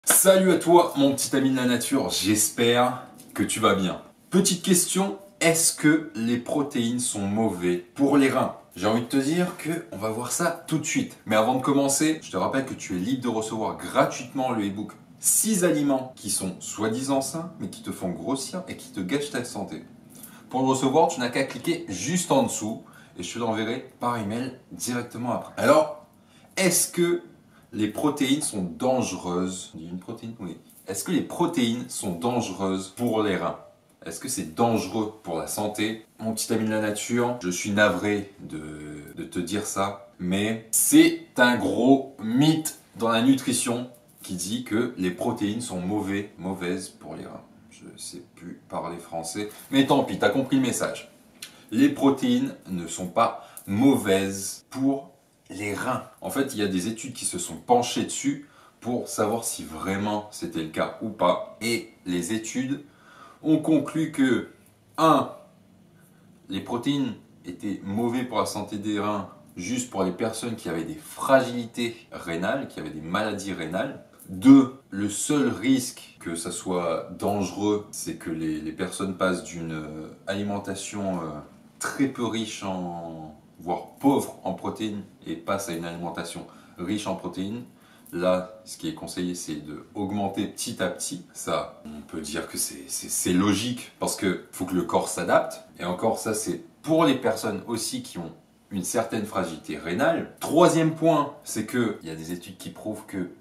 Salut à toi mon petit ami de la nature, j'espère que tu vas bien. Petite question, est-ce que les protéines sont mauvais pour les reins? J'ai envie de te dire que on va voir ça tout de suite. Mais avant de commencer, je te rappelle que tu es libre de recevoir gratuitement le e-book 6 aliments qui sont soi-disant sains mais qui te font grossir et qui te gâchent ta santé. Pour le recevoir, tu n'as qu'à cliquer juste en dessous et je te l'enverrai par email directement après. Alors, est-ce que les protéines sont dangereuses? Une protéine, oui. Est-ce que les protéines sont dangereuses pour les reins? Est-ce que c'est dangereux pour la santé? Mon petit ami de la nature, je suis navré de te dire ça, mais c'est un gros mythe dans la nutrition qui dit que les protéines sont mauvaises pour les reins. Je ne sais plus parler français, mais tant pis, tu as compris le message. Les protéines ne sont pas mauvaises pour les reins. En fait, il y a des études qui se sont penchées dessus pour savoir si vraiment c'était le cas ou pas. Et les études ont conclu que 1. Les protéines étaient mauvaises pour la santé des reins juste pour les personnes qui avaient des fragilités rénales, qui avaient des maladies rénales. 2. Le seul risque que ça soit dangereux, c'est que les personnes passent d'une alimentation très peu riche voire pauvre en protéines et passent à une alimentation riche en protéines. Là, ce qui est conseillé, c'est d'augmenter petit à petit. Ça, on peut dire que c'est logique parce qu'il faut que le corps s'adapte. Et encore, ça, c'est pour les personnes aussi qui ont une certaine fragilité rénale. Troisième point, c'est qu'il y a des études qui prouvent que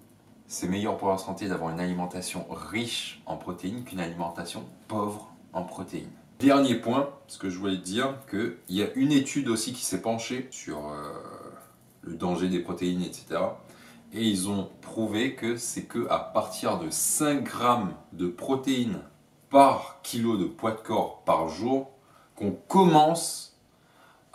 c'est meilleur pour la santé d'avoir une alimentation riche en protéines qu'une alimentation pauvre en protéines. Dernier point, ce que je voulais te dire, qu'il y a une étude aussi qui s'est penchée sur le danger des protéines, etc. Et ils ont prouvé que c'est qu'à partir de 5 grammes de protéines par kilo de poids de corps par jour qu'on commence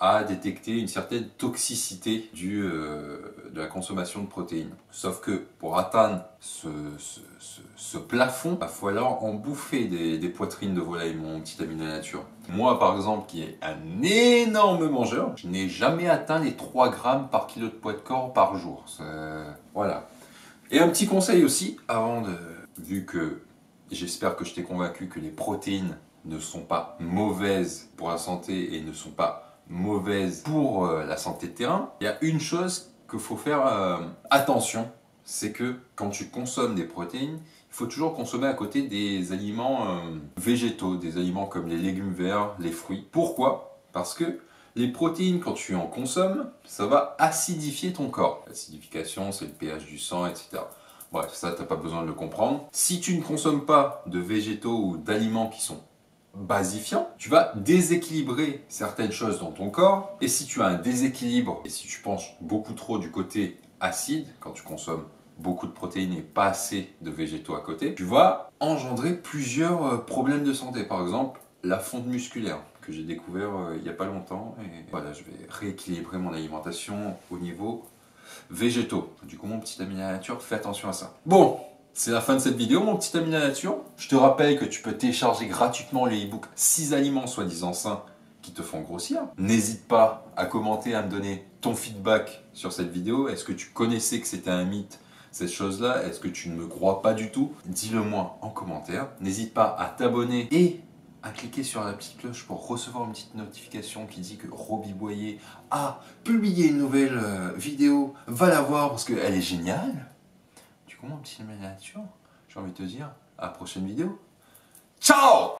à détecter une certaine toxicité de la consommation de protéines. Sauf que pour atteindre ce plafond, il va falloir en bouffer des poitrines de volaille, mon petit ami de la nature. Moi, par exemple, qui est un énorme mangeur, je n'ai jamais atteint les 3 grammes par kilo de poids de corps par jour. Voilà. Et un petit conseil aussi, vu que j'espère que je t'ai convaincu que les protéines ne sont pas mauvaises pour la santé et ne sont pas mauvaises pour la santé de tes reins, il y a une chose qu'il faut faire attention, c'est que quand tu consommes des protéines, il faut toujours consommer à côté des aliments végétaux, des aliments comme les légumes verts, les fruits. Pourquoi? Parce que les protéines, quand tu en consommes, ça va acidifier ton corps. L'acidification, c'est le pH du sang, etc. Bref, ça, tu n'as pas besoin de le comprendre. Si tu ne consommes pas de végétaux ou d'aliments qui sont basifiant, tu vas déséquilibrer certaines choses dans ton corps. Et si tu as un déséquilibre, et si tu penches beaucoup trop du côté acide, quand tu consommes beaucoup de protéines et pas assez de végétaux à côté, tu vas engendrer plusieurs problèmes de santé. Par exemple, la fonte musculaire, que j'ai découvert il n'y a pas longtemps. Et voilà, je vais rééquilibrer mon alimentation au niveau végétaux. Du coup, mon petit ami de la nature, fais attention à ça. Bon, c'est la fin de cette vidéo, mon petit ami de la nature. Je te rappelle que tu peux télécharger gratuitement le e-book 6 aliments soi-disant sains qui te font grossir. N'hésite pas à commenter, à me donner ton feedback sur cette vidéo. Est-ce que tu connaissais que c'était un mythe, cette chose-là? Est-ce que tu ne me crois pas du tout? Dis-le moi en commentaire. N'hésite pas à t'abonner et à cliquer sur la petite cloche pour recevoir une petite notification qui dit que Roby Boyer a publié une nouvelle vidéo. Va la voir parce qu'elle est géniale. Du coup, mon petit ami de la nature, j'ai envie de te dire à la prochaine vidéo. Ciao!